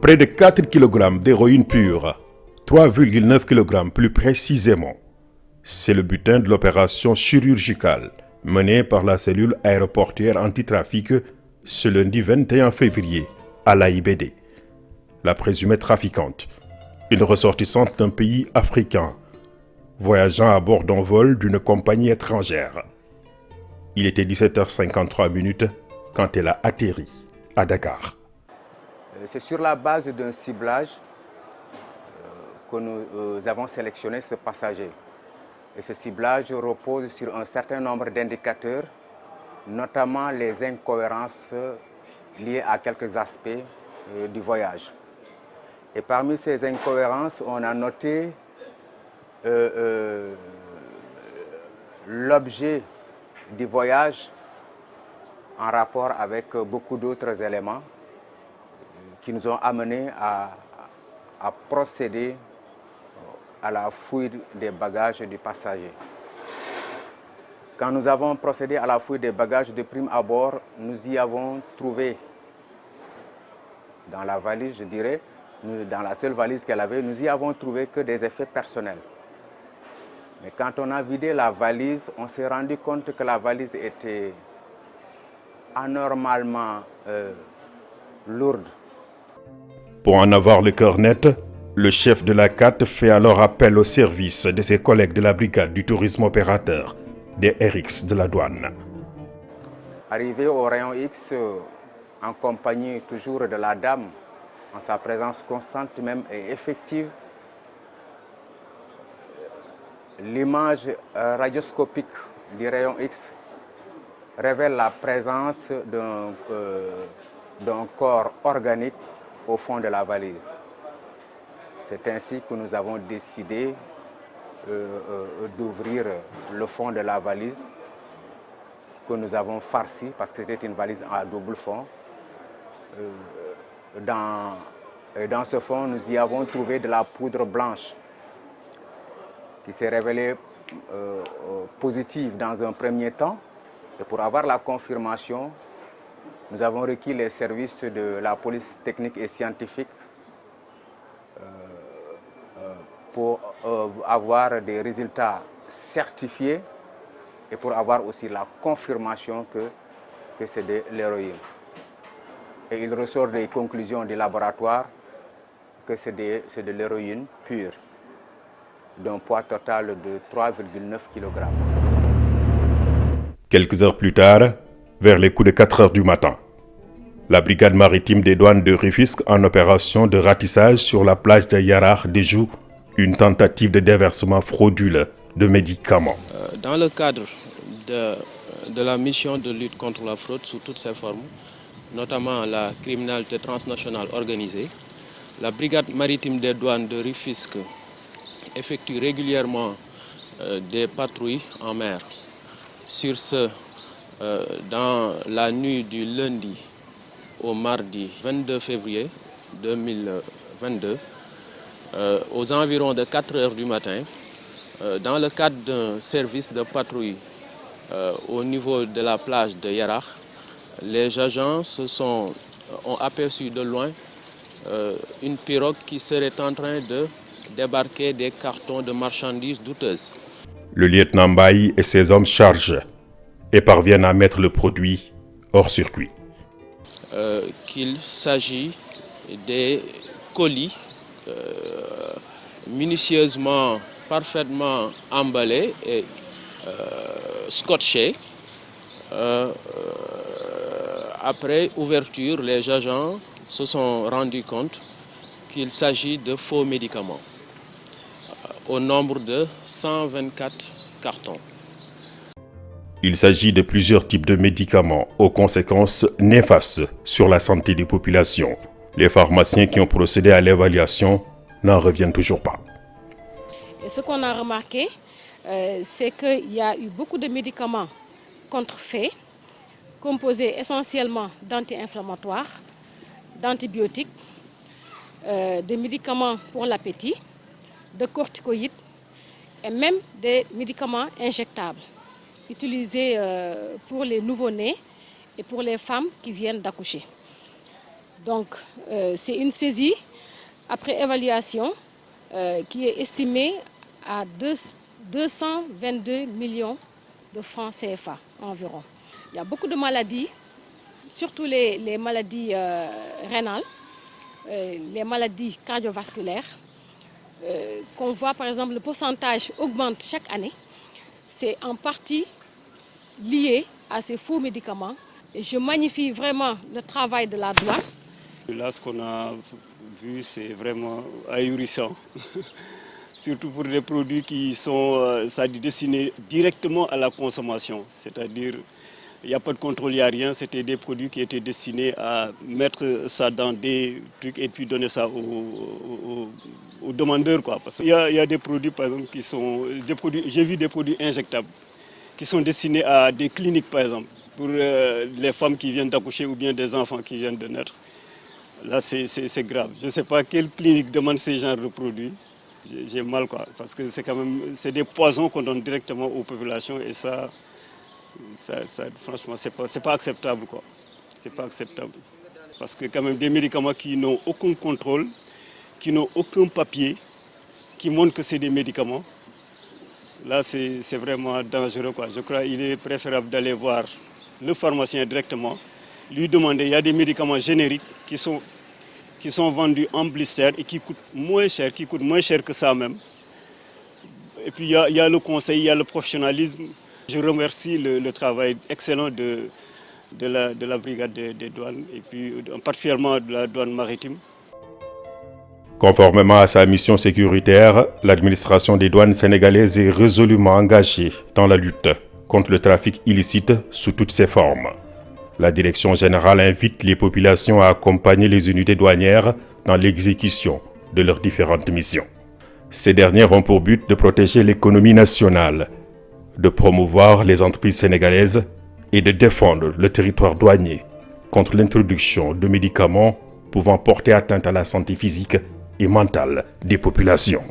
Près de 4 kg d'héroïne pure, 3,9 kg plus précisément. C'est le butin de l'opération chirurgicale menée par la cellule aéroportuaire antitrafic ce lundi 21 février à l'AIBD. La présumée trafiquante, une ressortissante d'un pays africain, voyageant à bord d'un vol d'une compagnie étrangère. Il était 17h53 quand elle a atterri à Dakar. C'est sur la base d'un ciblage que nous avons sélectionné ce passager. Et ce ciblage repose sur un certain nombre d'indicateurs, notamment les incohérences liées à quelques aspects du voyage. Et parmi ces incohérences, on a noté l'objet du voyage en rapport avec beaucoup d'autres éléments qui nous ont amenés à procéder à la fouille des bagages du passager. Quand nous avons procédé à la fouille des bagages de prime abord, nous y avons trouvé, dans la valise, je dirais, dans la seule valise qu'elle avait, nous y avons trouvé que des effets personnels. Mais quand on a vidé la valise, on s'est rendu compte que la valise était anormalement lourde. Pour en avoir le cœur net, le chef de la CAT fait alors appel au service de ses collègues de la brigade du tourisme opérateur des RX de la douane. Arrivé au rayon X, en compagnie toujours de la dame, en sa présence constante même et effective, l'image radioscopique du rayon X révèle la présence d'un corps organique au fond de la valise. C'est ainsi que nous avons décidé d'ouvrir le fond de la valise, que nous avons farci parce que c'était une valise à double fond. Dans ce fond, nous y avons trouvé de la poudre blanche qui s'est révélée positive dans un premier temps. Et pour avoir la confirmation, nous avons requis les services de la police technique et scientifique pour avoir des résultats certifiés et pour avoir aussi la confirmation que c'est de l'héroïne. Et il ressort des conclusions du laboratoire que c'est de l'héroïne pure, d'un poids total de 3,9 kg. Quelques heures plus tard, vers les coups de 4 heures du matin, la brigade maritime des douanes de Rufisque en opération de ratissage sur la plage de Yarar déjoue une tentative de déversement frauduleux de médicaments. Dans le cadre de la mission de lutte contre la fraude sous toutes ses formes, notamment la criminalité transnationale organisée, la brigade maritime des douanes de Rufisque effectue régulièrement des patrouilles en mer. Sur ce, dans la nuit du lundi au mardi 22 février 2022, aux environs de 4 heures du matin, dans le cadre d'un service de patrouille au niveau de la plage de Yarar, les agents ont aperçu de loin une pirogue qui serait en train de débarquer des cartons de marchandises douteuses. Le lieutenant Baye et ses hommes chargent et parviennent à mettre le produit hors circuit. Qu'il s'agit des colis minutieusement, parfaitement emballés et scotchés. Après ouverture, les agents se sont rendus compte qu'il s'agit de faux médicaments au nombre de 124 cartons. Il s'agit de plusieurs types de médicaments aux conséquences néfastes sur la santé des populations. Les pharmaciens qui ont procédé à l'évaluation n'en reviennent toujours pas. Et ce qu'on a remarqué, c'est qu'il y a eu beaucoup de médicaments contrefaits, composés essentiellement d'anti-inflammatoires, d'antibiotiques, de médicaments pour l'appétit, de corticoïdes et même des médicaments injectables utilisés pour les nouveau-nés et pour les femmes qui viennent d'accoucher. Donc c'est une saisie après évaluation qui est estimée à 222 millions de francs CFA environ. Il y a beaucoup de maladies, surtout les maladies rénales, les maladies cardiovasculaires, qu'on voit par exemple le pourcentage augmente chaque année. C'est en partie lié à ces faux médicaments. Et je magnifie vraiment le travail de la douane. Là, ce qu'on a vu, c'est vraiment ahurissant. Surtout pour des produits qui sont destinés directement à la consommation. C'est-à-dire, il n'y a pas de contrôle, il n'y a rien. C'était des produits qui étaient destinés à mettre ça dans des trucs et puis donner ça aux demandeurs, quoi. Parce qu'il y a des produits, par exemple, qui sont des produits. J'ai vu des produits injectables qui sont destinés à des cliniques, par exemple, pour les femmes qui viennent d'accoucher ou bien des enfants qui viennent de naître. Là, c'est grave. Je ne sais pas quelle clinique demande ces genres de produits. J'ai mal, quoi, parce que c'est des poisons qu'on donne directement aux populations et ça franchement, c'est pas acceptable, quoi. C'est pas acceptable. Parce que quand même des médicaments qui n'ont aucun contrôle, qui n'ont aucun papier, qui montrent que c'est des médicaments, là, c'est vraiment dangereux, quoi. Je crois qu'il est préférable d'aller voir le pharmacien directement, lui demander, il y a des médicaments génériques qui sont vendus en blister et qui coûtent moins cher que ça même. Et puis il y a le conseil, il y a le professionnalisme. Je remercie le travail excellent de la brigade des douanes et puis particulièrement de la douane maritime. Conformément à sa mission sécuritaire, l'administration des douanes sénégalaises est résolument engagée dans la lutte contre le trafic illicite sous toutes ses formes. La direction générale invite les populations à accompagner les unités douanières dans l'exécution de leurs différentes missions. Ces dernières ont pour but de protéger l'économie nationale, de promouvoir les entreprises sénégalaises et de défendre le territoire douanier contre l'introduction de médicaments pouvant porter atteinte à la santé physique et mentale des populations.